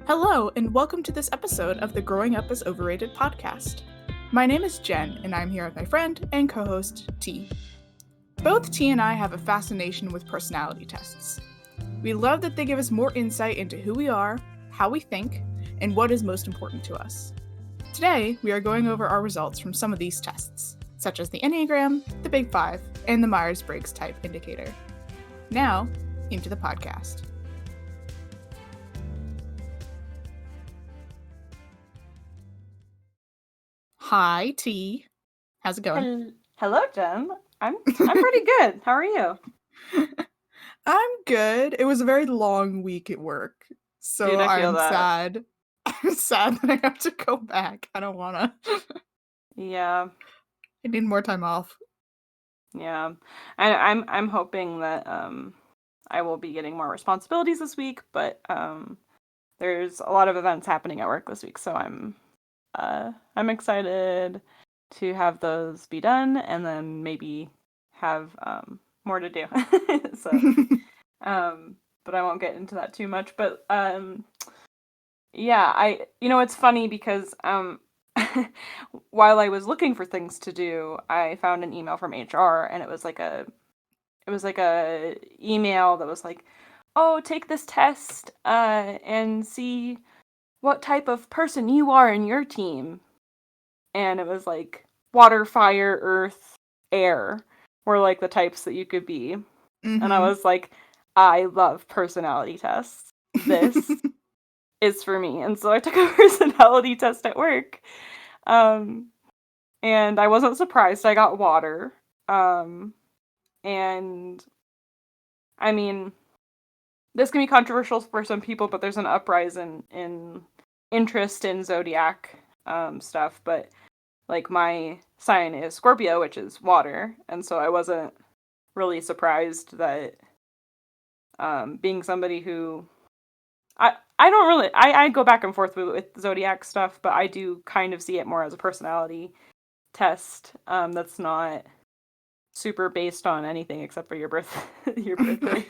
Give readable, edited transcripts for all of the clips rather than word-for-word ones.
Hello, and welcome to this episode of the Growing Up as Overrated podcast. My name is Jen, and I'm here with my friend and co-host, T. Both T and I have a fascination with personality tests. We love that they give us more insight into who we are, how we think, and what is most important to us. Today, we are going over our results from some of these tests, such as the Enneagram, the Big Five, and the Myers-Briggs Type Indicator. Now, into the podcast. Hi, T. How's it going? Hello, Jen. I'm pretty good. How are you? I'm good. It was a very long week at work, so Dude, I feel I'm that. sad. I'm sad that I have to go back. I don't wanna. Yeah, I need more time off. yeah. I'm hoping that I will be getting more responsibilities this week, but there's a lot of events happening at work this week, so I'm excited to have those be done and then maybe have more to do. So but I won't get into that too much. But yeah, it's funny because while I was looking for things to do, I found an email from HR, and it was like a email that was like, "Oh, take this test and see what type of person you are in your team." And it was like water, fire, earth, air were like the types that you could be. Mm-hmm. And I was like, I love personality tests. This is for me. And so I took a personality test at work. And I wasn't surprised. I got water. And I mean, this can be controversial for some people, but there's an uprising in interest in zodiac stuff. But like, my sign is Scorpio, which is water, and so I wasn't really surprised that being somebody who I don't really I go back and forth with zodiac stuff, but I do kind of see it more as a personality test that's not super based on anything except for your birthday.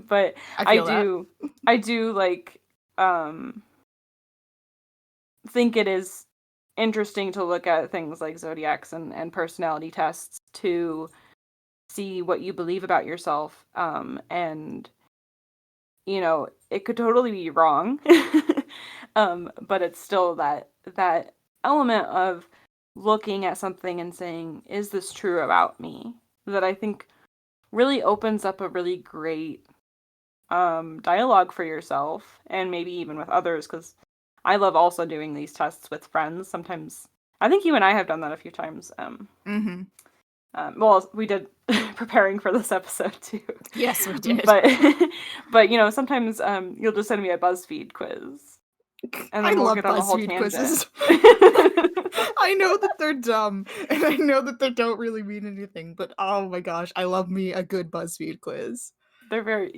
But I do like think it is interesting to look at things like zodiacs and personality tests to see what you believe about yourself. And it could totally be wrong. But it's still that element of looking at something and saying, is this true about me? That I think really opens up a really great dialogue for yourself, and maybe even with others, because I love also doing these tests with friends. Sometimes, I think you and I have done that a few times. Well, we did preparing for this episode too. Yes, we did. But sometimes you'll just send me a BuzzFeed quiz, and then we'll get on a whole tangent. Quizzes. I know that they're dumb, and I know that they don't really mean anything, but oh my gosh, I love me a good BuzzFeed quiz. They're very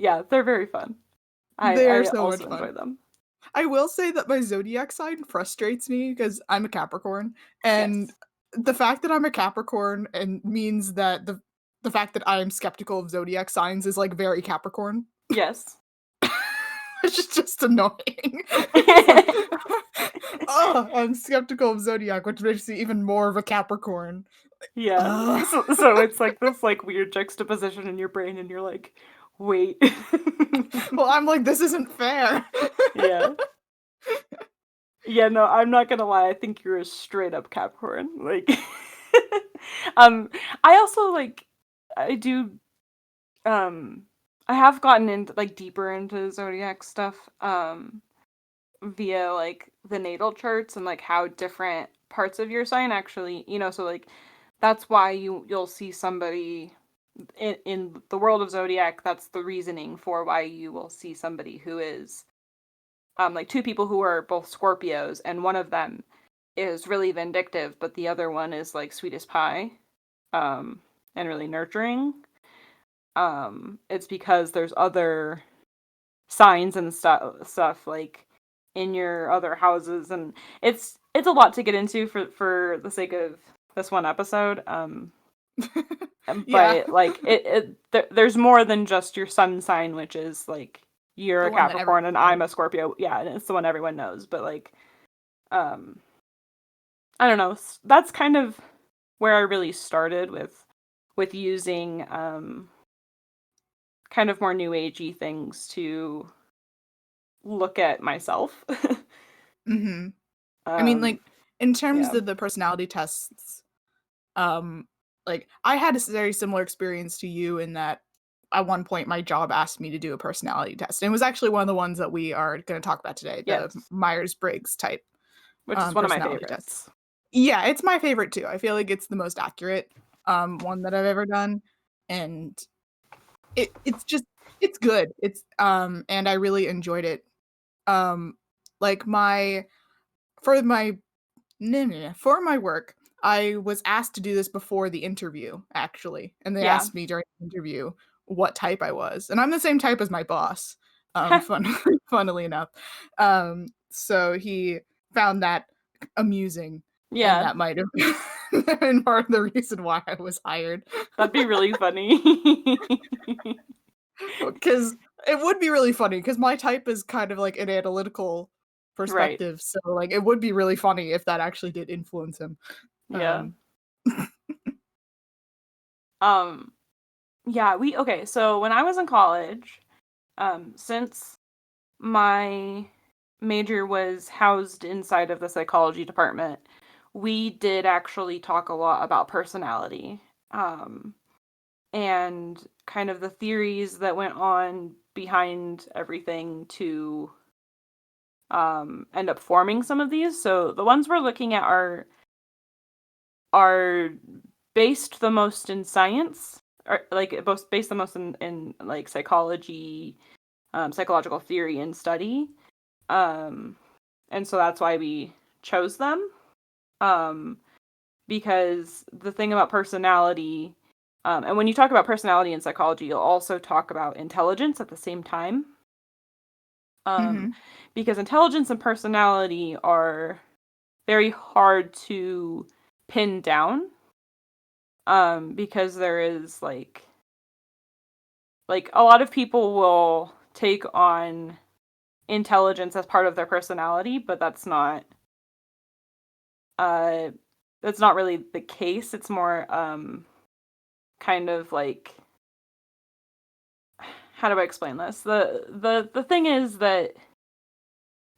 fun. They're I so also much fun. enjoy them. I will say that my zodiac sign frustrates me because I'm a Capricorn, and the fact that I'm a Capricorn and means that the fact that I am skeptical of zodiac signs is like very Capricorn. Yes. It's just annoying. I'm skeptical of zodiac, which makes me even more of a Capricorn. Yeah. So it's like this like weird juxtaposition in your brain, and you're like, wait. Well, I'm like, this isn't fair. Yeah. Yeah, no, I'm not gonna lie, I think you're a straight up Capricorn. Like I also I have gotten into deeper into zodiac stuff via like the natal charts and like how different parts of your sign actually, so like that's why you'll see somebody in the world of zodiac. That's the reasoning for why you will see somebody who is like two people who are both Scorpios, and one of them is really vindictive, but the other one is like sweet as pie, and really nurturing. It's because there's other signs and stuff like in your other houses, and it's a lot to get into for the sake of this one episode. But like there's more than just your sun sign, which is like you're The a one that Capricorn everyone and I'm knows. a Scorpio. Yeah, and it's the one everyone knows. But like, um, I don't know. That's kind of where I really started with using kind of more new agey things to look at myself. Mm-hmm. I mean, like, in terms Yeah. of the personality tests, like, I had a very similar experience to you in that at one point my job asked me to do a personality test. And it was actually one of the ones that we are going to talk about today, the Yes. Myers-Briggs type Which is one of my personality test. favorites. Yeah, it's my favorite too. I feel like it's the most accurate one that I've ever done. And it's just it's good. It's and I really enjoyed it. Um like my for my for my work, I was asked to do this before the interview, actually, and they Yeah. asked me during the interview what type I was, and I'm the same type as my boss, funnily enough. So he found that amusing, and Yeah. that might have been part of the reason why I was hired. That'd be really funny. Because it would be really funny, because my type is kind of like an analytical Right. perspective, so, like, it would be really funny if that actually did influence him. Yeah. Um Um yeah, okay, so when I was in college, since my major was housed inside of the psychology department, we did actually talk a lot about personality. And kind of the theories that went on behind everything to end up forming some of these. So the ones we're looking at are based the most in science, or like both based the most in like psychology, psychological theory and study. And so that's why we chose them. Because the thing about personality, and when you talk about personality in psychology, you'll also talk about intelligence at the same time. Um, Mhm. because intelligence and personality are very hard to pin down. Because there is like a lot of people will take on intelligence as part of their personality, but uh that's not really the case. It's more kind of like, how do I explain this? The thing is that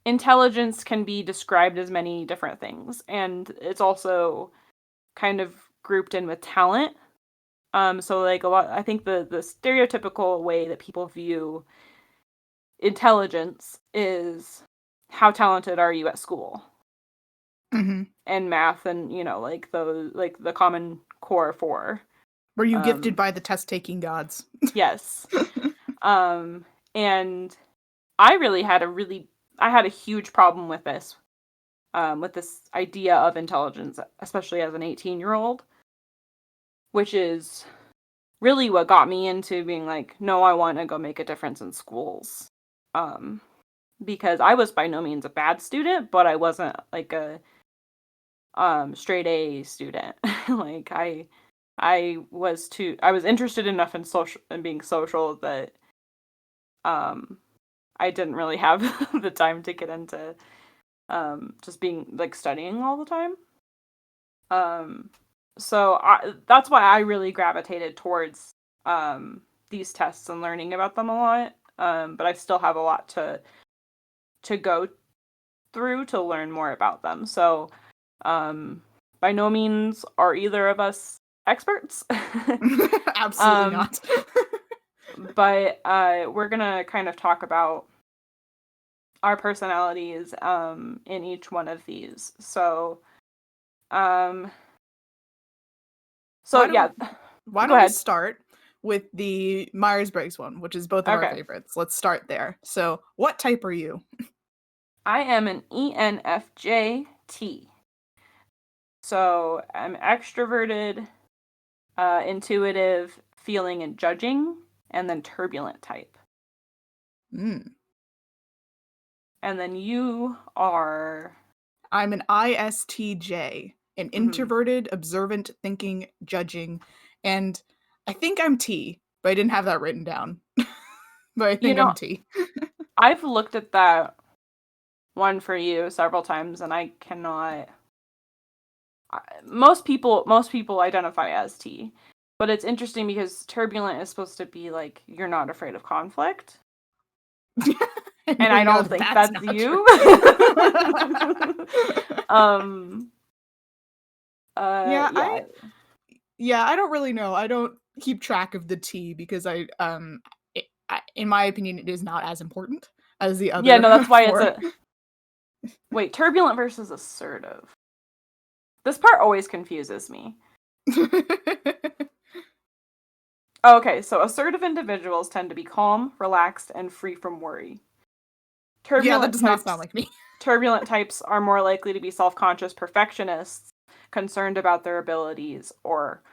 intelligence can be described as many different things, and it's also kind of grouped in with talent. So like a lot, I think the stereotypical way that people view intelligence is how talented are you at school Mhm. and math, and like those, like the common core four. Were you gifted Um by the test-taking gods? yes. Um and I really had I had a huge problem with this idea of intelligence, especially as an 18-year-old, which is really what got me into being like, no, I want to go make a difference in schools. Um, because I was by no means a bad student, but I wasn't like a straight A student. Like I was interested enough in social and being social that um I didn't really have the time to get into just being like studying all the time. Um, so that's why I really gravitated towards these tests and learning about them a lot. But I still have a lot to go through to learn more about them. So um, by no means are either of us experts. Absolutely um, not. but we're gonna kind of talk about our personalities in each one of these. Um, so Why yeah, don't why go don't we ahead. start with the Myers-Briggs one, which is both of our Okay. favorites. Let's start there. So, what type are you? I am an ENFJT. So I'm extroverted, intuitive, feeling and judging, and then turbulent type. Mm. And then you are. I'm an ISTJ, an Mhm. introverted, observant, thinking, judging, and I think I'm T, but I didn't have that written down. but I think I'm T. I've looked at that one for you several times, and I cannot. Most people identify as T, but it's interesting because turbulent is supposed to be like you're not afraid of conflict, and I don't think that's you. I don't really know. I don't keep track of the T because in my opinion, it is not as important as the other. Yeah, no, that's why it's a. Wait, turbulent versus assertive. This part always confuses me. Okay, so assertive individuals tend to be calm, relaxed, and free from worry. That does not sound like me. Turbulent types are more likely to be self-conscious perfectionists, concerned about their abilities or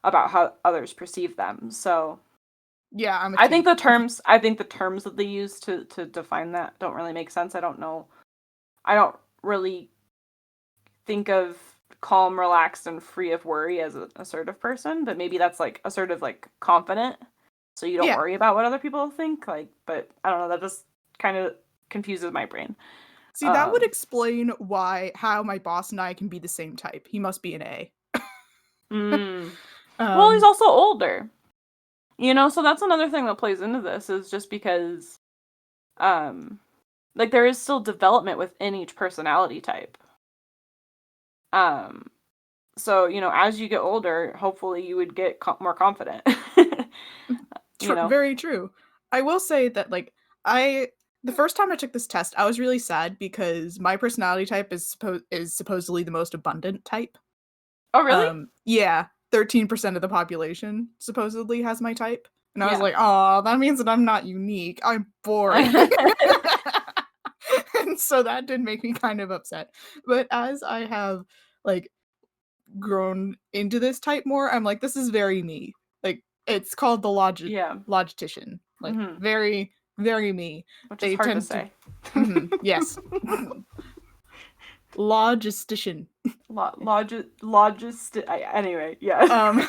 about how others perceive them. So, yeah, I'm a T. I think the terms that they use to define that don't really make sense. I don't know. I don't really think of calm, relaxed, and free of worry as an assertive person, but maybe that's like assertive, like confident, so you don't worry about what other people think. Like, but I don't know. That just kind of confuses my brain. See, that would explain how my boss and I can be the same type. He must be an A. Well, he's also older. So that's another thing that plays into this is just because, like there is still development within each personality type. So, as you get older, hopefully you would get more confident. Very true. I will say that, like, the first time I took this test, I was really sad because my personality type is supposedly the most abundant type. Oh, really? Yeah. 13% of the population supposedly has my type. And I was like, oh, that means that I'm not unique. I'm boring. And so that did make me kind of upset. But as I have, like, grown into this type more, I'm like, this is very me. Like, it's called the logistician. Like, very, very me. Which is hard to say. Yes. Logistician. Anyway, yeah.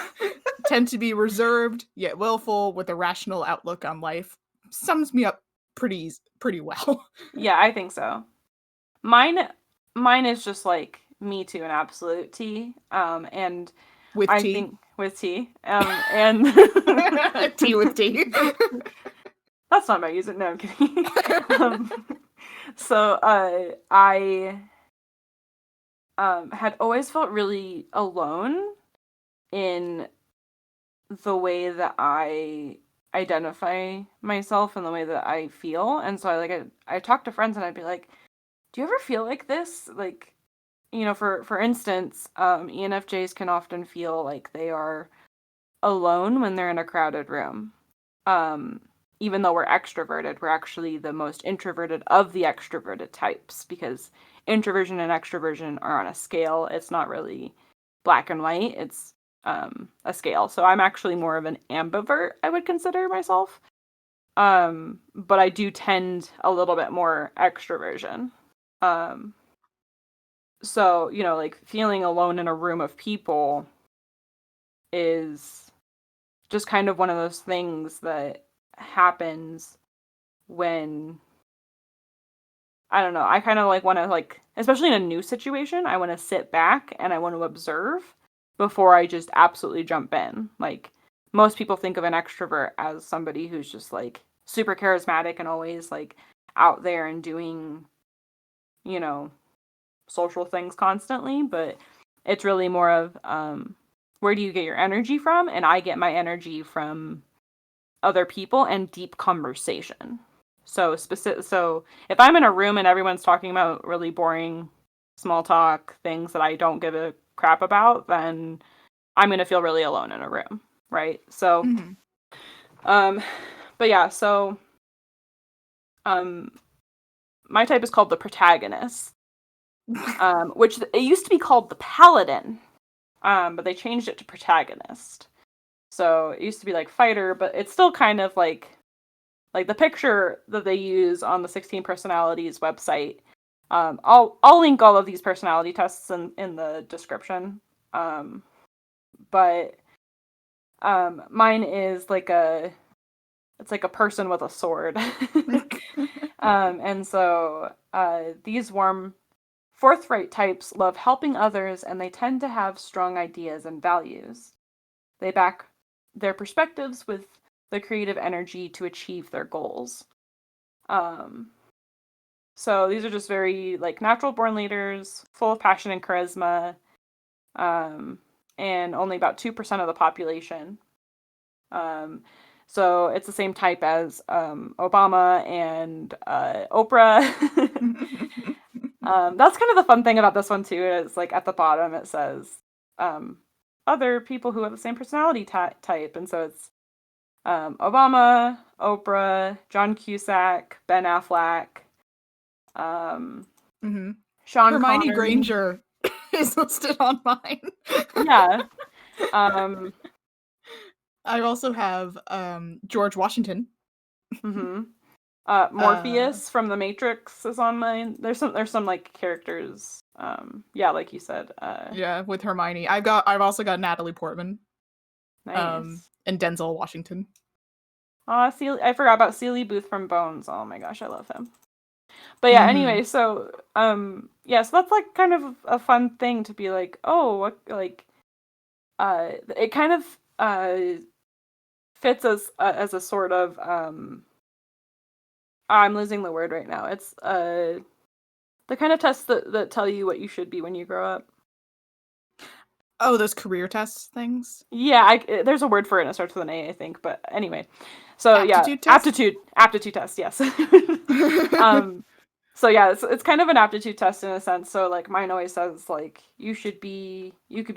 Tend to be reserved yet willful with a rational outlook on life. Sums me up pretty well. Yeah, I think so. Mine is just like me to an absolute T. And with I T. think with T. And T with T. That's not my user. No, I'm kidding. So I had always felt really alone in the way that I identify myself and the way that I feel. And so I talk to friends and I'd be like, do you ever feel like this? Like, for instance, ENFJs can often feel like they are alone when they're in a crowded room. Even though we're extroverted, we're actually the most introverted of the extroverted types because introversion and extroversion are on a scale. It's not really black and white. It's a scale. So I'm actually more of an ambivert, I would consider myself. But I do tend a little bit more extroversion. So, like feeling alone in a room of people is just kind of one of those things that happens when, I don't know, I kind of like want to, like, especially in a new situation, I want to sit back and I want to observe before I just absolutely jump in. Like, most people think of an extrovert as somebody who's just like super charismatic and always like out there and doing, social things constantly, but it's really more of where do you get your energy from? And I get my energy from other people and deep conversation. So if I'm in a room and everyone's talking about really boring small talk things that I don't give a crap about, then I'm going to feel really alone in a room, right? So but yeah, so my type is called the protagonist. Which it used to be called the paladin, but they changed it to protagonist. So it used to be like fighter, but it's still kind of like the picture that they use on the 16 Personalities website. I'll link all of these personality tests in the description. But mine is like it's it's like a person with a sword. And so these warm, forthright types love helping others, and they tend to have strong ideas and values. They back their perspectives with the creative energy to achieve their goals. So these are just very like natural born leaders, full of passion and charisma, and only about 2% of the population. So it's the same type as Obama and Oprah. That's kind of the fun thing about this one too. Is like at the bottom it says other people who have the same personality type, and so it's Obama, Oprah, John Cusack, Ben Affleck, Sean Hermione Connery. Granger is listed on mine. Yeah. I also have George Washington. Morpheus from The Matrix is on mine. There's some like characters. Yeah, like you said. Yeah, with Hermione. I've also got Natalie Portman. Nice. And Denzel Washington. I forgot about Sealy Booth from Bones. Oh my gosh, I love him. But yeah, anyway, so yeah, so that's like kind of a fun thing to be like, oh, what, like it kind of fits as a sort of I'm losing the word right now. It's the kind of tests that tell you what you should be when you grow up. Oh, those career tests things? Yeah, there's a word for it and it starts with an A, I think. But anyway, so aptitude yeah, test? aptitude test, yes. So yeah, it's kind of an aptitude test in a sense. So like mine always says like you could be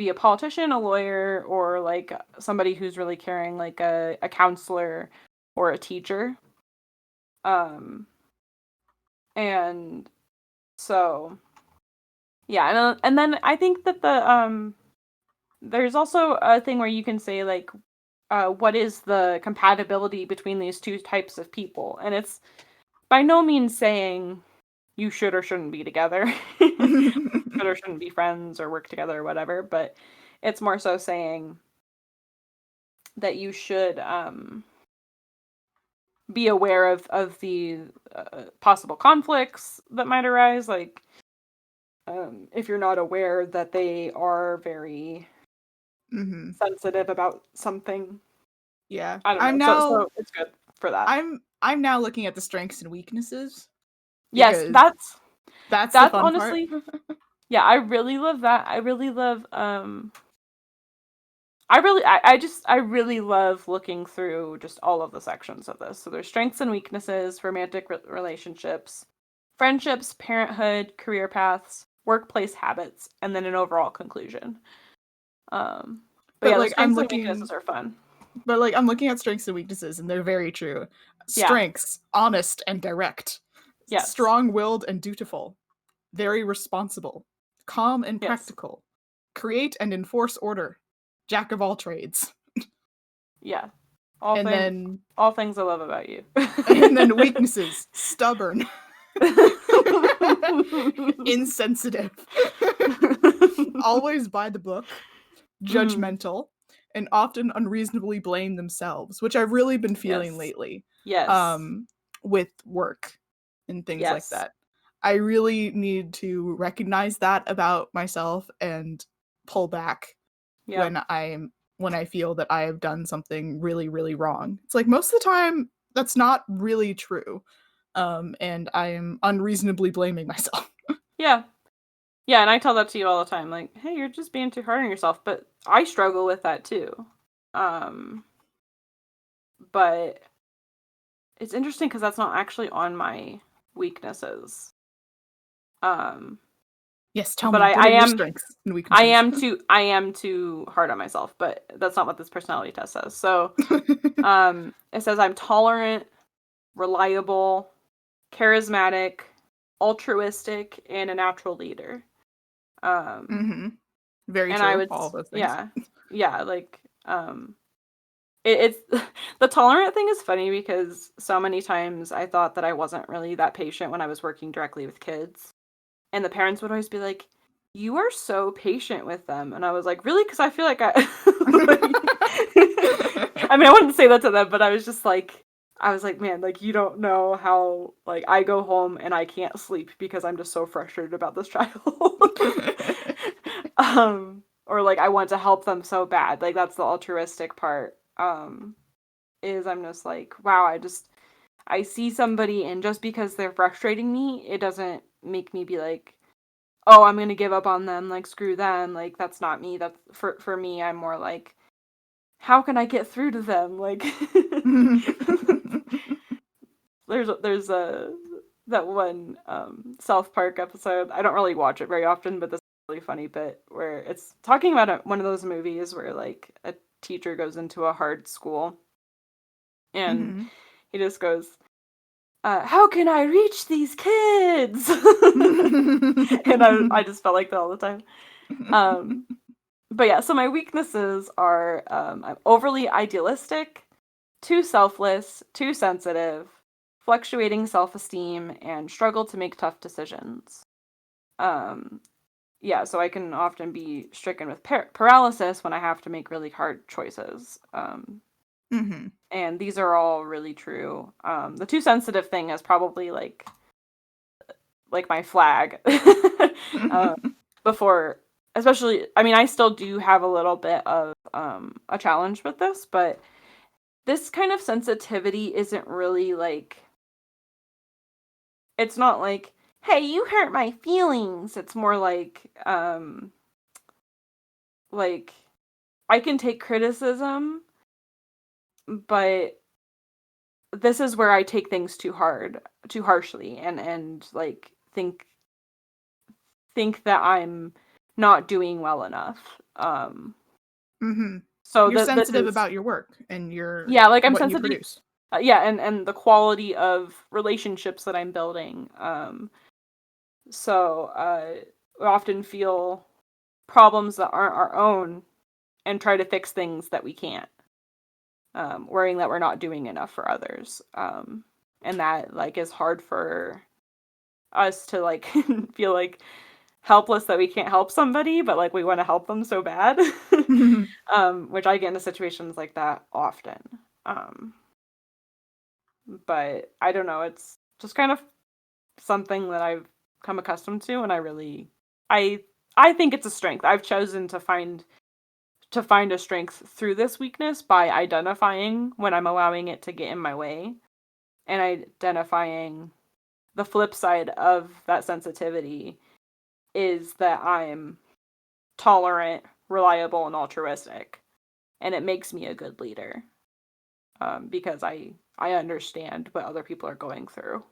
a politician, a lawyer, or like somebody who's really caring, like a counselor or a teacher. And so yeah, and then I think that there's also a thing where you can say like what is the compatibility between these two types of people, and it's by no means saying you should or shouldn't be together, should or shouldn't be friends or work together or whatever, but it's more so saying that you should be aware of the possible conflicts that might arise, like if you're not aware that they are very sensitive about something. Yeah, I don't know. So it's good for that. I'm now looking at the strengths and weaknesses. Yes, that's the fun honestly part. Yeah, I really love that. I really love I really love looking through just all of the sections of this. So there's strengths and weaknesses, romantic relationships, friendships, parenthood, career paths, workplace habits, and then an overall conclusion. But yeah, like, the strengths and weaknesses are fun. But like I'm looking at strengths and weaknesses, and they're very true. Strengths, honest and direct. Yes. Strong-willed and dutiful. Very responsible. Calm and practical. Create and enforce order. Jack of all trades. Yeah. All things I love about you. And then weaknesses. Stubborn. Insensitive. Always by the book. Judgmental. And often unreasonably blame themselves, which I've really been feeling lately. Yes. With work and things like that. I really need to recognize that about myself and pull back when I feel that I have done something really, really wrong. It's like most of the time that's not really true. And I am unreasonably blaming myself. Yeah. Yeah, and I tell that to you all the time, like, hey, you're just being too hard on yourself, but I struggle with that too. But it's interesting because that's not actually on my weaknesses. Yes, tell but me. I am strengths and weaknesses. I am too hard on myself, but that's not what this personality test says. So, it says I'm tolerant, reliable, charismatic, altruistic, and a natural leader. Very true. All those things. Yeah, like it's the tolerant thing is funny because so many times I thought that I wasn't really that patient when I was working directly with kids, and the parents would always be like, "You are so patient with them," and I was like, "Really?" Because I feel like I mean, I wouldn't say that to them, but I was just like, I was like, man, like, you don't know how, like, I go home and I can't sleep because I'm just so frustrated about this child. Or like I want to help them so bad. Like that's the altruistic part. Is I'm just like, wow, I see somebody and just because they're frustrating me, it doesn't make me be like, oh, I'm gonna give up on them, like screw them. Like that's not me. That's for me, I'm more like, how can I get through to them? Like there's a that one South Park episode. I don't really watch it very often, but this is a really funny bit where it's talking about one of those movies where like a teacher goes into a hard school and Mhm. he just goes, how can I reach these kids? And I just felt like that all the time. But yeah, so my weaknesses are I'm overly idealistic, too selfless, too sensitive, fluctuating self-esteem, and struggle to make tough decisions. Um, yeah, so I can often be stricken with paralysis when I have to make really hard choices. Mhm. And these are all really true. The too sensitive thing is probably like my flag. um, before, especially, I mean, I still do have a little bit of a challenge with this, but this kind of sensitivity isn't really like, it's not like, hey, you hurt my feelings. It's more like I can take criticism, but this is where I take things too harshly, and like think that I'm not doing well enough. Mhm. So You're this sensitive is, about your work and your yeah, like I'm what you sensitive, produce. yeah, and the quality of relationships that I'm building. So we often feel problems that aren't our own and try to fix things that we can't, worrying that we're not doing enough for others. And that like is hard for us to like feel like helpless that we can't help somebody, but like we want to help them so bad. Which I get into situations like that often. Um, but I don't know, it's just kind of something that I've come accustomed to, and I I think it's a strength. I've chosen to find a strength through this weakness by identifying when I'm allowing it to get in my way and identifying the flip side of that sensitivity is that I'm tolerant, reliable, and altruistic, and it makes me a good leader, because I understand what other people are going through.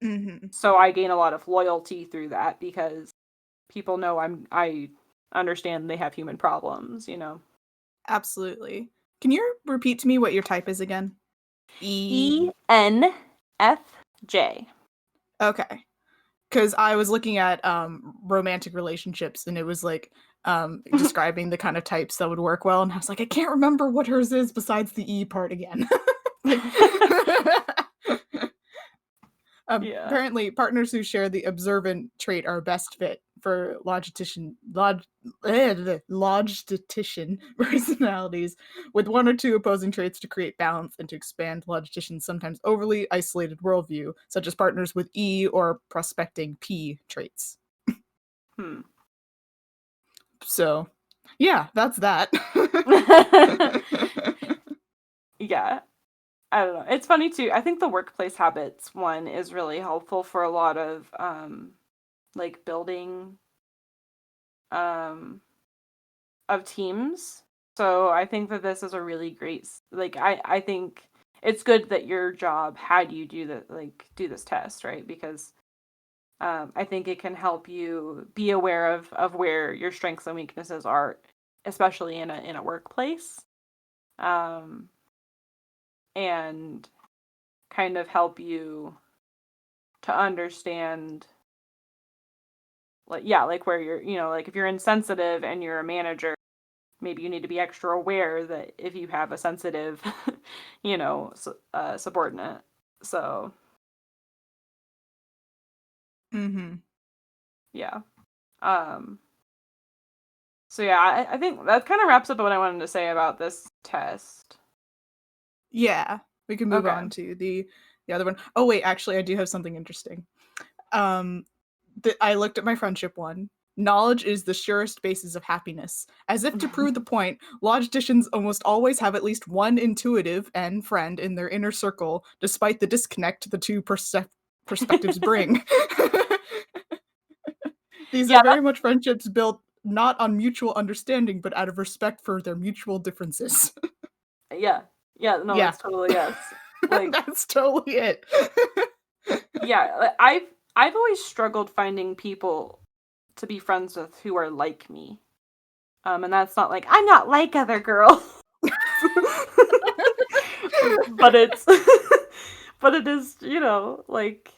Mhm. So I gain a lot of loyalty through that because people know I understand they have human problems, you know. Absolutely. Can you repeat to me what your type is again? E. ENFJ. Okay. Because I was looking at romantic relationships and it was like describing the kind of types that would work well, and I was like, I can't remember what hers is besides the E part again. Like, Yeah. apparently, partners who share the observant trait are best fit for logistician personalities, with one or two opposing traits to create balance and to expand logistician's sometimes overly isolated worldview, such as partners with E or prospecting P traits. Hmm. So, yeah, that's that. Yeah. I don't know. It's funny too. I think the workplace habits one is really helpful for a lot of like building um of teams. So I think that this is a really great like I think it's good that your job had you do this test, right? Because I think it can help you be aware of where your strengths and weaknesses are, especially in a workplace. Um and kind of help you to understand like yeah, like where you're, you know, like if you're insensitive and you're a manager, maybe you need to be extra aware that if you have a sensitive, you know, subordinate. So, Mm-hmm. yeah. Um, so yeah, I think that kind of wraps up what I wanted to say about this test. Yeah. We can move Okay. on to the other one. Oh wait, actually, I do have something interesting. I looked at my friendship one. Knowledge is the surest basis of happiness. As if to prove the point, logicians almost always have at least one intuitive and friend in their inner circle, despite the disconnect the two perspectives bring. These are very much friendships built not on mutual understanding, but out of respect for their mutual differences. Yeah. No, Yeah. that's totally yes. Like, that's totally it. yeah, I've always struggled finding people to be friends with who are like me. And that's not like I'm not like other girls. But it's but it is, like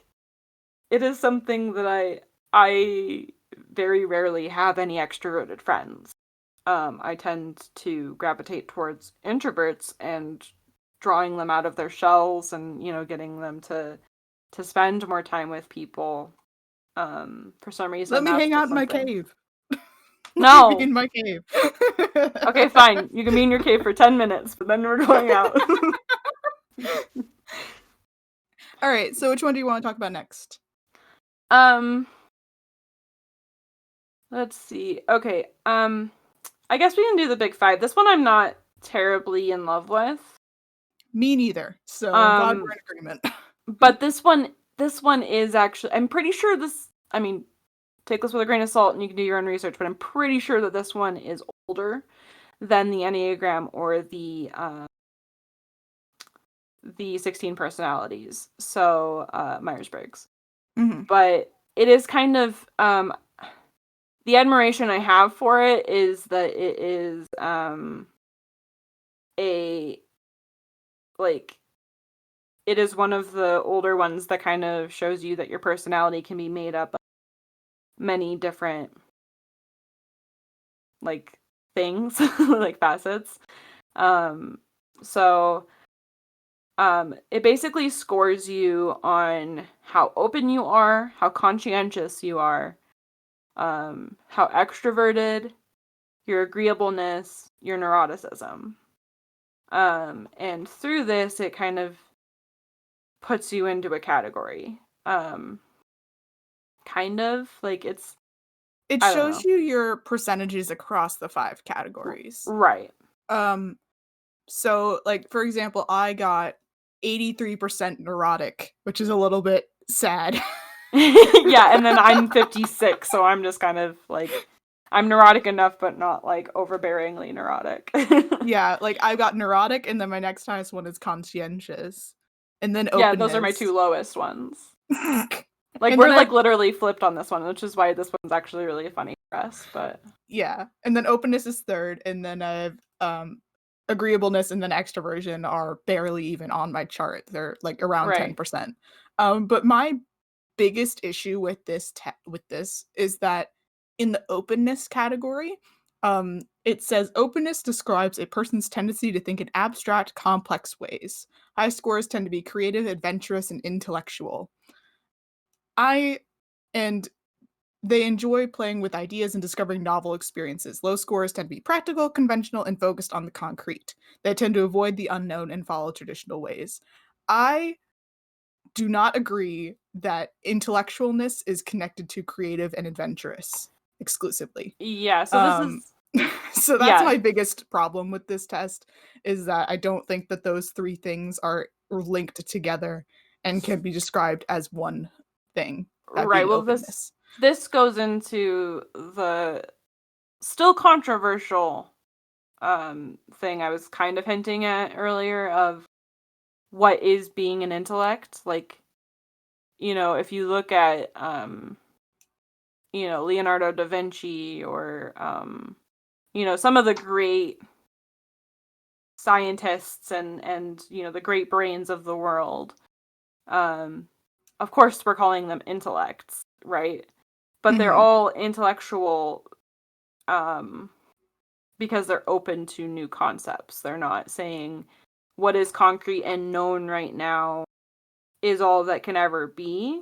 it is something that I very rarely have any extroverted friends. I tend to gravitate towards introverts and drawing them out of their shells and, getting them to spend more time with people. For some reason, Let me that's hang out just in my something. cave. Let me be No. in my cave. Okay, fine. You can be in your cave for 10 minutes, but then we're going out. All right, so which one do you want to talk about next? Let's see. Okay. I guess we can do the big five. This one I'm not terribly in love with. Me neither. So I'm glad we're in agreement. But this one is actually, I'm pretty sure this, I mean, take this with a grain of salt and you can do your own research, but I'm pretty sure that this one is older than the Enneagram or the 16 personalities. So, Myers-Briggs. Mm-hmm. But it is kind of, the admiration I have for it is that it is, it is one of the older ones that kind of shows you that your personality can be made up of many different, like, things, like facets. So, it basically scores you on how open you are, how conscientious you are, how extroverted, your agreeableness, your neuroticism. And through this, it kind of puts you into a category. Kind of like It I don't know. shows you your percentages across the 5 categories. Right. So like for example, I got 83% neurotic, which is a little bit sad. Yeah, and then I'm 56, so I'm just kind of like I'm neurotic enough but not like overbearingly neurotic. Yeah, like I got neurotic and then my next highest one is conscientious. And then Yeah, those are my openness. 2 lowest ones. Like And we're then like literally flipped on this one, which is why this one's actually really funny for us, but yeah. And then openness is third, and then I have agreeableness and then extroversion are barely even on my chart. They're like around right. 10%. But my biggest issue with this is that in the openness category, it says openness describes a person's tendency to think in abstract, complex ways. High scores tend to be creative, adventurous, and intellectual. And they enjoy playing with ideas and discovering novel experiences. Low scores tend to be practical, conventional, and focused on the concrete. They tend to avoid the unknown and follow traditional ways. I do not agree that intellectualness is connected to creative and adventurous exclusively. Yeah, so this is So that's yeah. my biggest problem with this test, is that I don't think that those 3 things are linked together and can be described as one thing, that Right. being Well, openness. this goes into the still controversial thing I was kind of hinting at earlier of what is being an intellect. Like, if you look at Leonardo da Vinci or some of the great scientists and the great brains of the world, of course we're calling them intellects, right? But they're all intellectual because they're open to new concepts. They're not saying what is concrete and known right now is all that can ever be.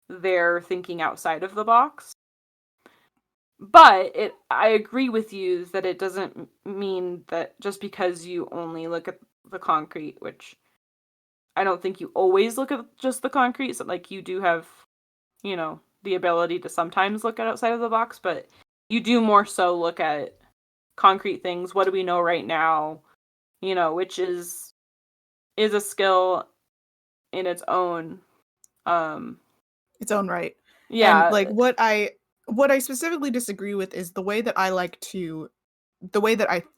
They're thinking outside of the box. But I agree with you that it doesn't mean that just because you only look at the concrete, which I don't think you always look at just the concrete. So, like, you do have, the ability to sometimes look at outside of the box, but you do more so look at concrete things. What do we know right now? Which is a skill in its own. Its own right. And Yeah. like what I specifically disagree with is the way that I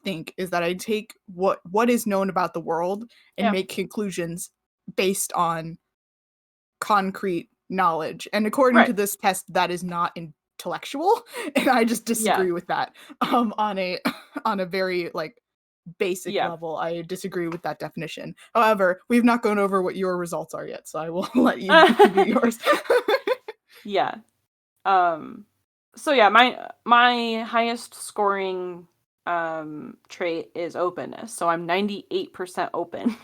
think is that I take what is known about the world and Yeah. make conclusions based on concrete knowledge. And according to Right. this test, that is not intellectual, and I just Yeah. disagree with that. On a very like basic Yeah. level, I disagree with that definition. However, we've not gone over what your results are yet, so I will let you do yours. Yeah. So yeah, my highest scoring trait is openness. So I'm 98% open.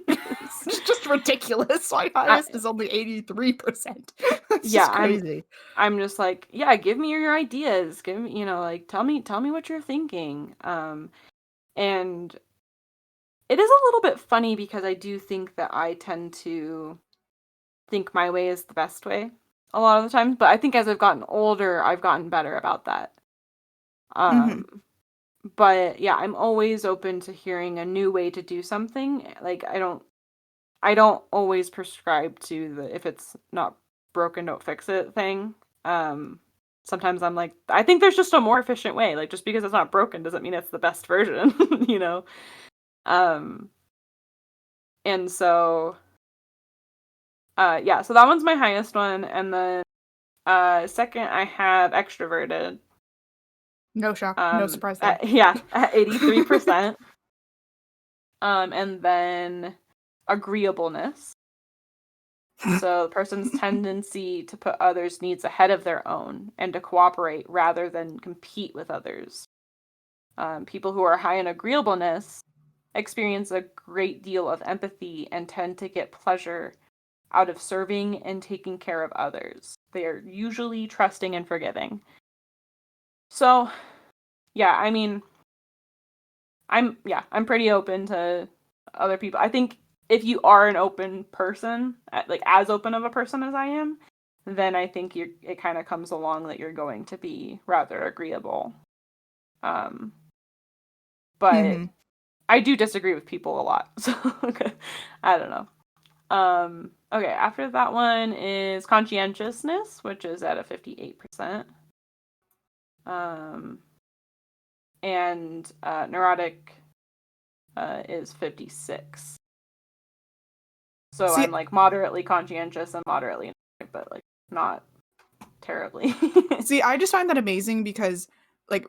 It's just ridiculous. My highest is only 83%. It's Yeah, just crazy. I'm just like, yeah, give me your ideas. Give me, like tell me what you're thinking. And it is a little bit funny because I do think that I tend to think my way is the best way a lot of the times, but I think as I've gotten older, I've gotten better about that. Mm-hmm. But yeah, I'm always open to hearing a new way to do something. Like I don't always prescribe to the if it's not broken, don't fix it thing. Sometimes I'm like, I think there's just a more efficient way. Like just because it's not broken doesn't mean it's the best version, you know? Um, and so yeah, so that one's my highest one. And then second I have extroverted. No shock. No surprise there. At 83%. And then agreeableness. So the person's tendency to put others' needs ahead of their own and to cooperate rather than compete with others. People who are high in agreeableness experience a great deal of empathy and tend to get pleasure out of serving and taking care of others. They are usually trusting and forgiving. So, yeah, I mean, I'm pretty open to other people. I think if you are an open person, like as open of a person as I am, then I think it kind of comes along that you're going to be rather agreeable. But Mm-hmm. I do disagree with people a lot, so I don't know. Okay, after that one is conscientiousness, which is at a 58%. And neurotic is 56. So See, I'm like moderately conscientious and moderately neurotic, but like not terribly. see, I just find that amazing because like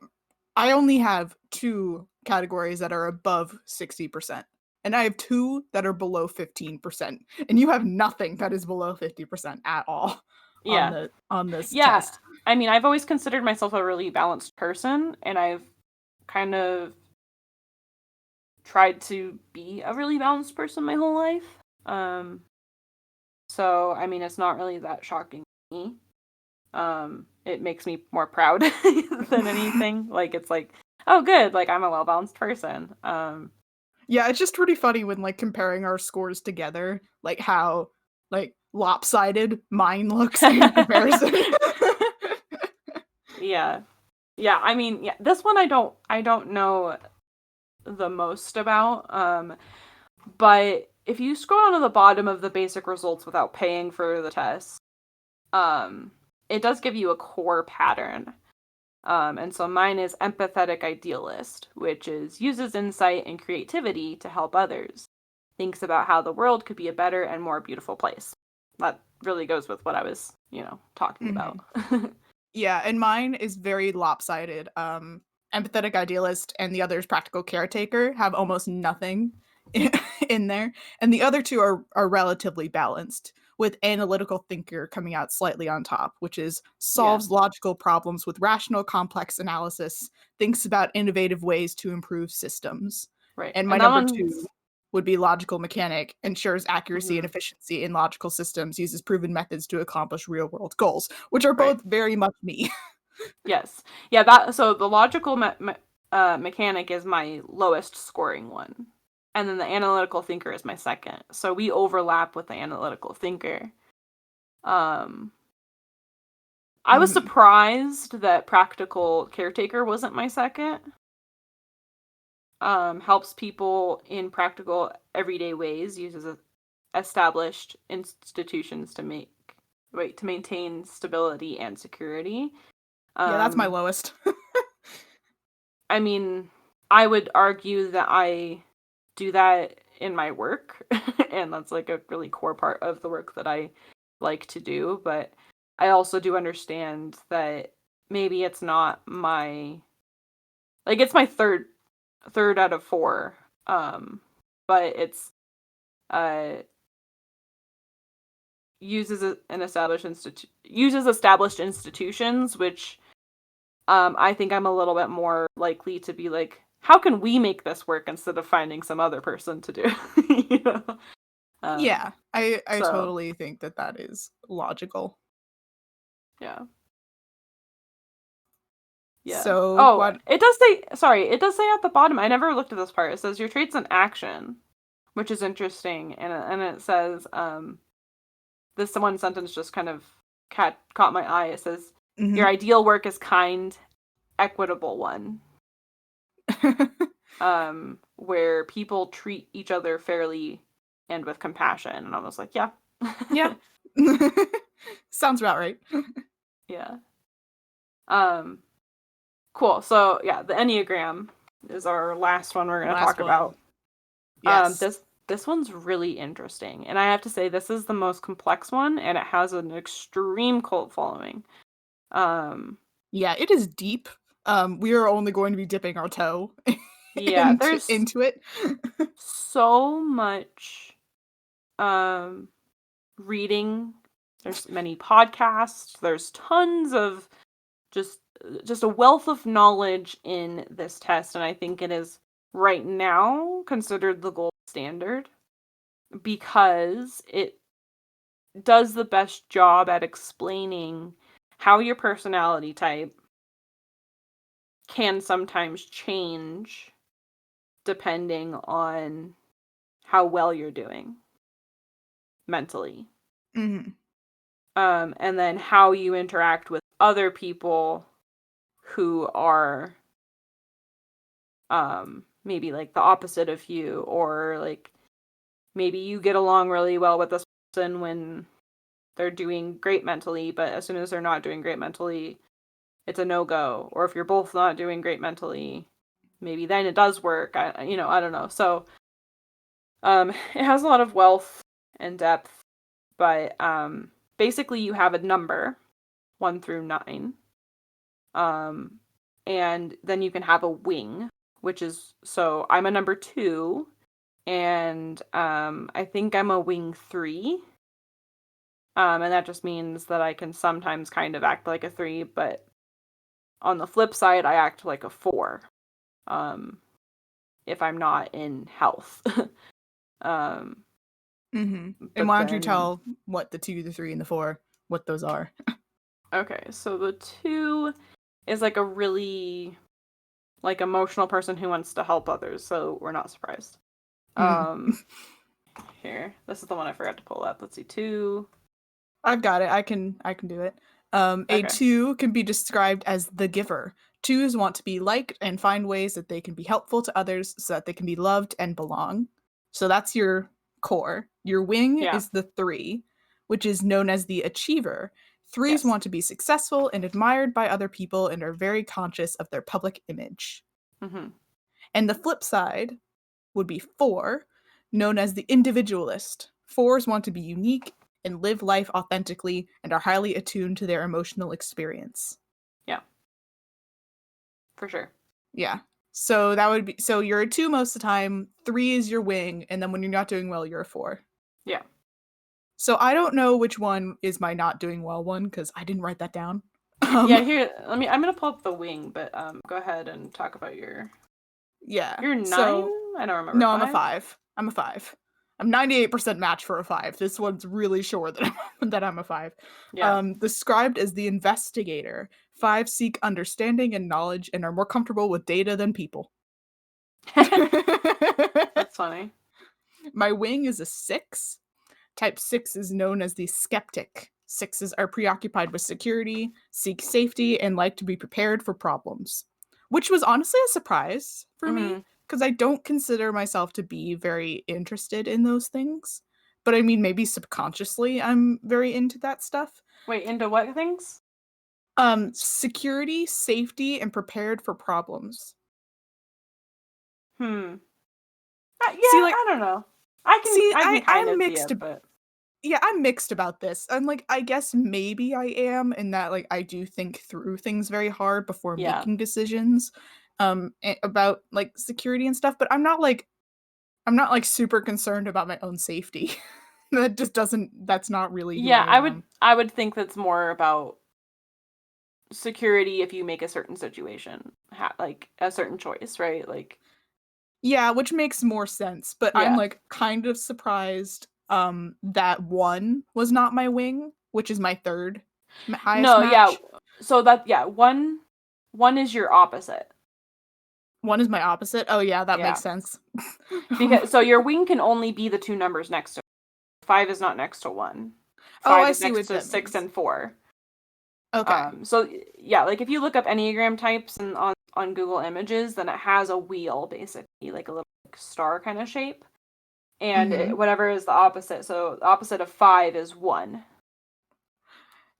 I only have 2 categories that are above 60%. And I have 2 that are below 15%. And you have nothing that is below 50% at all Yeah. on this Yeah. test. I mean, I've always considered myself a really balanced person, and I've kind of tried to be a really balanced person my whole life. So I mean, it's not really that shocking to me. It makes me more proud than anything. Like it's like, oh good, like I'm a well balanced person. Yeah, it's just pretty funny when like comparing our scores together, like how like lopsided mine looks in comparison. Yeah. Yeah, I mean, yeah, this one I don't know the most about. But if you scroll down to the bottom of the basic results without paying for the test, it does give you a core pattern. And so mine is empathetic idealist, which is uses insight and creativity to help others. Thinks about how the world could be a better and more beautiful place. That really goes with what I was, talking about. Yeah, and mine is very lopsided. Empathetic idealist and the other is practical caretaker have almost nothing in there, and the other 2 are relatively balanced, with analytical thinker coming out slightly on top, which is Yeah, solves logical problems with rational complex analysis, thinks about innovative ways to improve systems. right. And my And that number 2 one's would be logical mechanic, ensures accuracy and mhm, efficiency in logical systems, uses proven methods to accomplish real world goals, which are right. both very much me. Yes. Yeah, that so the logical mechanic is my lowest scoring one. And then the analytical thinker is my second. So we overlap with the analytical thinker. I was surprised that practical caretaker wasn't my second. Helps people in practical everyday ways, uses established institutions to maintain stability and security. Yeah, that's my lowest. I mean, I would argue that I do that in my work, and that's like a really core part of the work that I like to do, but I also do understand that maybe it's not my, like, it's my third out of 4, but it's uses established institutions, which I think I'm a little bit more likely to be like, how can we make this work instead of finding some other person to do? You know? Yeah, I So, totally think that is logical. yeah. Yeah. So Oh, what? it does say, sorry, it does say at the bottom, I never looked at this part. It says your traits in action, which is interesting. And it says, this one sentence just kind of caught my eye. It says, your ideal work is kind, equitable one. Where people treat each other fairly and with compassion. And I was like, yeah. Yeah. Sounds about right. Yeah. Cool. So yeah, the Enneagram is our last one we're going to talk about. Yes. This one's really interesting. And I have to say, this is the most complex one, and it has an extreme cult following. Yeah, it is deep. We are only going to be dipping our toe into it. So much reading. There's many podcasts. There's tons of just a wealth of knowledge in this test, and I think it is right now considered the gold standard because it does the best job at explaining how your personality type can sometimes change depending on how well you're doing mentally. Mm-hmm. And then how you interact with other people who are maybe like the opposite of you, or like maybe you get along really well with this person when they're doing great mentally, but as soon as they're not doing great mentally, it's a no-go. Or if you're both not doing great mentally, maybe then it does work. I don't know. So it has a lot of wealth and depth, but basically you have a number 1 through 9. And then you can have a wing, which is, so I'm a number 2, and I think I'm a wing 3. And that just means that I can sometimes kind of act like a 3, but on the flip side, I act like a 4. If I'm not in health. And why don't you tell what the 2, the 3, and the 4, what those are? Okay, so the 2 is like a really like emotional person who wants to help others, so we're not surprised. Here, this is the one I forgot to pull up. Let's see, 2. I've got it. I can do it. A 2 can be described as the giver. 2s want to be liked and find ways that they can be helpful to others so that they can be loved and belong. So that's your core. Your wing is the 3, which is known as the achiever. 3s want to be successful and admired by other people and are very conscious of their public image. And the flip side would be 4, known as the individualist. 4s want to be unique and live life authentically and are highly attuned to their emotional experience. Yeah. For sure. Yeah. So that would be, so you're a 2 most of the time, 3 is your wing, and then when you're not doing well, you're a 4. Yeah. So I don't know which one is my not doing well one, because I didn't write that down. Yeah, here, I'm gonna pull up the wing, but go ahead and talk about your... Yeah. You're 9? So, I don't remember. No, 5? I'm a 5. I'm a 5. I'm 98% match for a 5. This one's really sure that I'm a 5. Yeah. Described as the investigator. 5 seek understanding and knowledge and are more comfortable with data than people. That's funny. My wing is a 6. Type 6 is known as the skeptic. 6s are preoccupied with security, seek safety, and like to be prepared for problems. Which was honestly a surprise for me, because I don't consider myself to be very interested in those things. But I mean, maybe subconsciously I'm very into that stuff. Wait, into what things? Security, safety, and prepared for problems. Yeah, See, like, I don't know. I can kind I'm of see mixed. it, but Yeah, I'm mixed about this. I'm like, I guess maybe I am in that, like, I do think through things very hard before yeah. making decisions, about like security and stuff. But I'm not like super concerned about my own safety. That just doesn't. That's not really who I Yeah, am. I would think that's more about security if you make a certain situation, like a certain choice, right? Like, Yeah, which makes more sense. But I'm yeah. like kind of surprised that 1 was not my wing, which is my third highest No, yeah. match. So that yeah, one is your opposite. 1 is my opposite. Oh yeah, that Yeah. makes sense. Because so your wing can only be the two numbers next to 5 is not next to 1. Oh, 5 I is see next what to that 6 means. and 4. Okay. So yeah, like if you look up Enneagram types and on Google Images, then it has a wheel basically, like a little star kind of shape. And Mhm. whatever is the opposite. So the opposite of 5 is 1.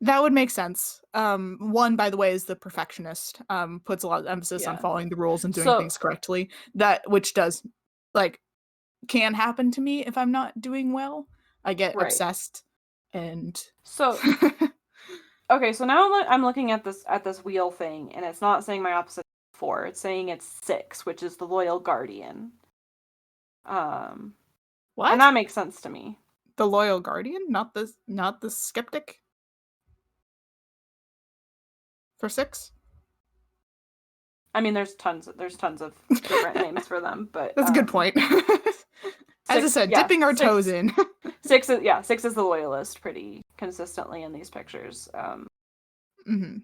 That would make sense. 1, by the way, is the perfectionist, puts a lot of emphasis on Yeah. following the rules and doing So things correctly. That which does, like, can happen to me if I'm not doing well. I get right. obsessed and So okay, so now I'm looking at this wheel thing, and it's not saying my opposite is 4. It's saying it's 6, which is the loyal guardian. Um, and What? that makes sense to me. The loyal guardian? Not the skeptic for 6? I mean, there's tons of different names for them, but That's a good point. As I six, said, yeah, dipping our toes six, in. 6 is the loyalist pretty consistently in these pictures. Mhm.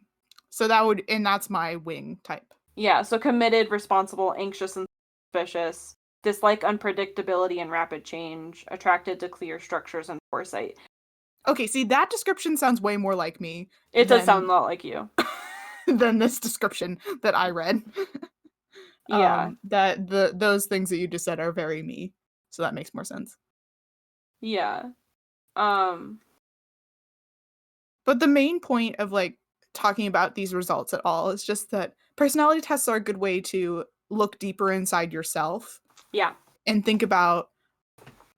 So that would and that's my wing type. Yeah, so committed, responsible, anxious, and suspicious, dislike unpredictability and rapid change, attracted to clear structures and foresight. Okay, see, that description sounds way more like me It does sound a than lot like you. than this description that I read. Yeah, That those things that you just said are very me. So that makes more sense. yeah. Um, But the main point of like talking about these results at all is just that personality tests are a good way to look deeper inside yourself yeah. and think about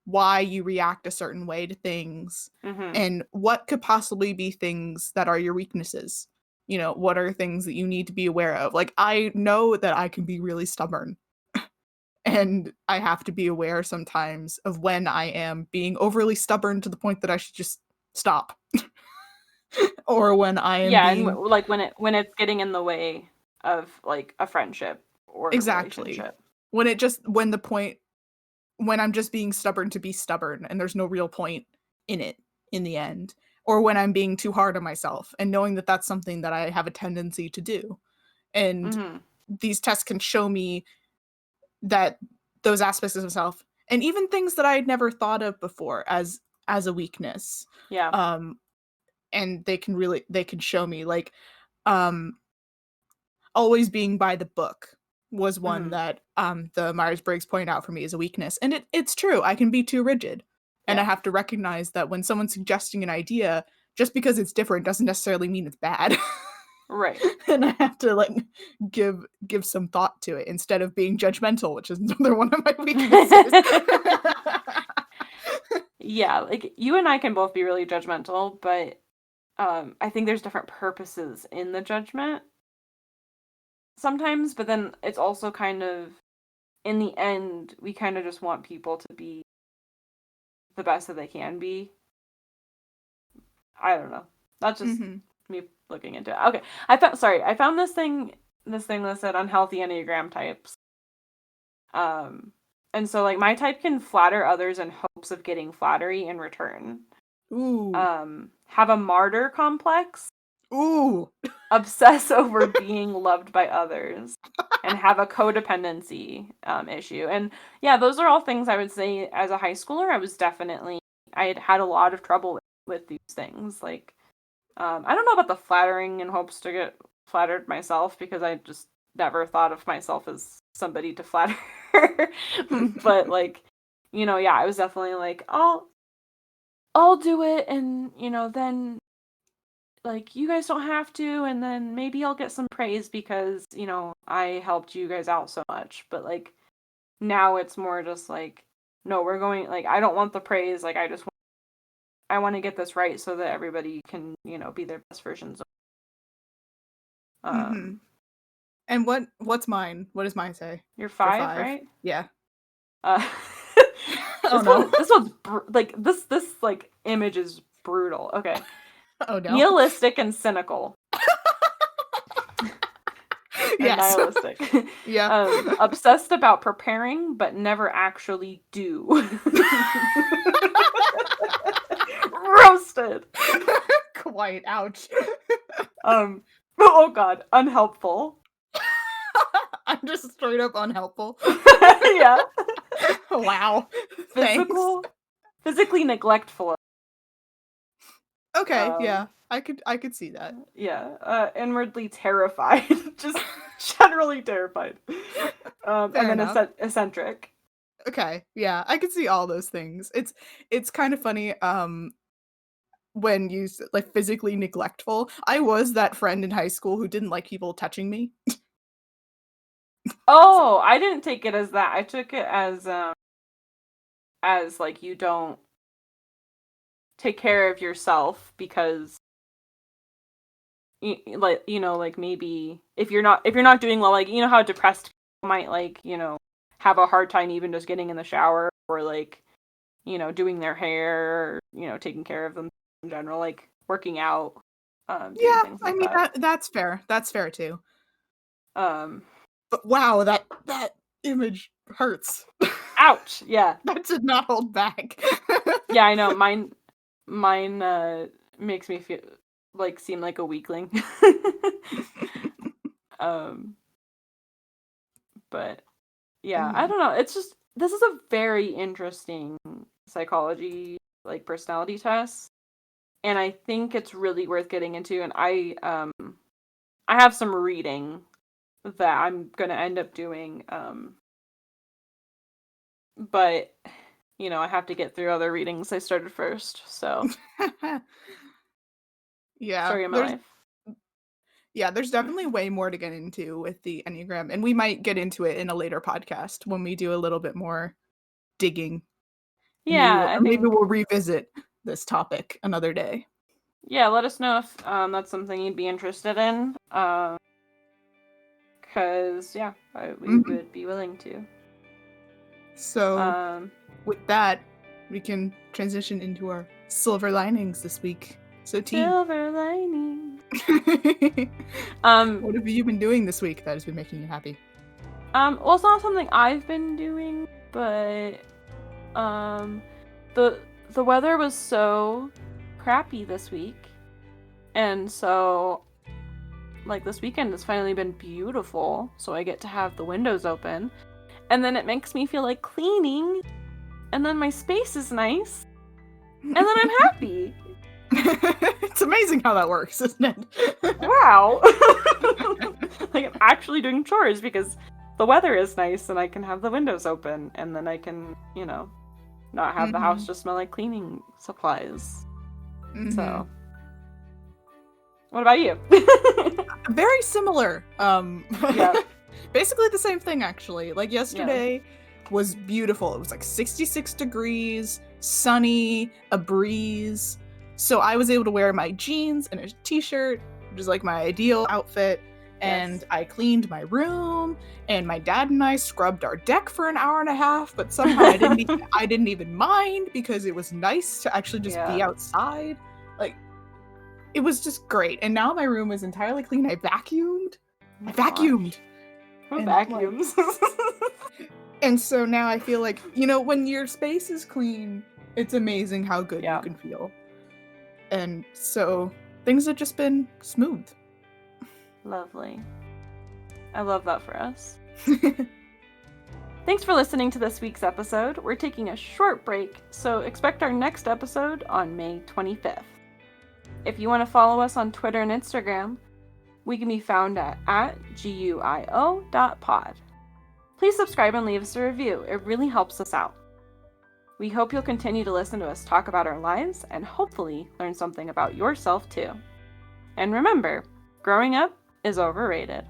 why you react a certain way to things Mm-hmm. and what could possibly be things that are your weaknesses. You know, what are things that you need to be aware of? Like, I know that I can be really stubborn, and I have to be aware sometimes of when I am being overly stubborn to the point that I should just stop, or when I am Yeah, and being like when it's getting in the way of like a friendship or a exactly relationship. when it just when the point when I'm just being stubborn to be stubborn and there's no real point in it in the end, or when I'm being too hard on myself and knowing that that's something that I have a tendency to do. And Mm-hmm. these tests can show me that those aspects of myself and even things that I had never thought of before as a weakness. Yeah. Um and they can show me like um always being by the book was one Mm-hmm. that the Myers-Briggs pointed out for me as a weakness. And it's true. I can be too rigid. And I Yeah. have to recognize that when someone's suggesting an idea, just because it's different doesn't necessarily mean it's bad. Right. And I have to like give some thought to it instead of being judgmental, which is another one of my weaknesses. Yeah, like you and I can both be really judgmental, but I think there's different purposes in the judgment sometimes, but then it's also kind of in the end we kind of just want people to be the best that they can be. I don't know. That's just Mhm. me looking into it. Okay. I found this thing that said unhealthy Enneagram types. Um and so like my type can flatter others in hopes of getting flattery in return. Ooh. Have a martyr complex. Ooh. obsess over being loved by others, and have a codependency issue. And yeah, those are all things I would say as a high schooler. I had a lot of trouble with these things. Like, I don't know about the flattering in hopes to get flattered myself, because I just never thought of myself as somebody to flatter. But like, yeah, I was definitely like, I'll do it, and then like, you guys don't have to, and then maybe I'll get some praise because, I helped you guys out so much. But like, now it's more just like, no, we're going, like, I don't want the praise, like, I want to get this right so that everybody can, be their best versions of. And what's mine? What does mine say? You're For 5, 5? right? Yeah. Uh, Oh no. this one's like this like image is brutal. Okay, Oh no. nihilistic and cynical. And Yes. nihilistic. Yeah. Obsessed about preparing but never actually do. Roasted. Quite. Ouch. Oh god, unhelpful. I'm just straight up unhelpful. Yeah. Wow. Thanks. Physically neglectful. Okay, yeah. I could see that. Yeah. Inwardly terrified. Just generally terrified. And then eccentric. Okay, yeah. I could see all those things. It's kind of funny when you like physically neglectful. I was that friend in high school who didn't like people touching me. Oh, I didn't take it as that. I took it as like, you don't take care of yourself because like maybe if you're not doing well, like, how depressed people might, like, have a hard time even just getting in the shower, or like, doing their hair, or, taking care of them in general, like working out, doing things like that's fair. That's fair too. Um, But wow, that image hurts. ouch. Yeah. That did not hold back. Yeah, I know. Mine makes me seem like a weakling. But yeah, I don't know. It's just, this is a very interesting psychology, like, personality test, and I think it's really worth getting into. And I have some reading that I'm gonna end up doing, but I have to get through other readings I started first. So Yeah, story of my life. Yeah, there's definitely way more to get into with the Enneagram, and we might get into it in a later podcast when we do a little bit more digging. Yeah, Maybe we'll revisit this topic another day. Yeah, let us know if that's something you'd be interested in. Because we would be willing to. So with that, we can transition into our silver linings this week. So T. Silver linings. What have you been doing this week that has been making you happy? Well, it's not something I've been doing, but the weather was so crappy this week, and so like this weekend has finally been beautiful, so I get to have the windows open, and then it makes me feel like cleaning, and then my space is nice, and then I'm happy. It's amazing how that works, isn't it? Wow. Like, I'm actually doing chores because the weather is nice and I can have the windows open, and then I can, not have the house just smell like cleaning supplies. So, what about you? Very similar. Yeah. Basically the same thing, actually. Like, yesterday was beautiful. It was like 66 degrees, sunny, a breeze. So I was able to wear my jeans and a t-shirt, which is like my ideal outfit. And I cleaned my room, and my dad and I scrubbed our deck for an hour and a half, but somehow I didn't even mind because it was nice to actually just be outside. Like, it was just great. And now my room is entirely clean. I vacuumed. Who vacuums? And so now I feel like, when your space is clean, it's amazing how good you can feel. And so things have just been smooth. Lovely. I love that for us. Thanks for listening to this week's episode. We're taking a short break, so expect our next episode on May 25th. If you want to follow us on Twitter and Instagram, we can be found at @guio.pod. Please subscribe and leave us a review. It really helps us out. We hope you'll continue to listen to us talk about our lives and hopefully learn something about yourself too. And remember, growing up is overrated.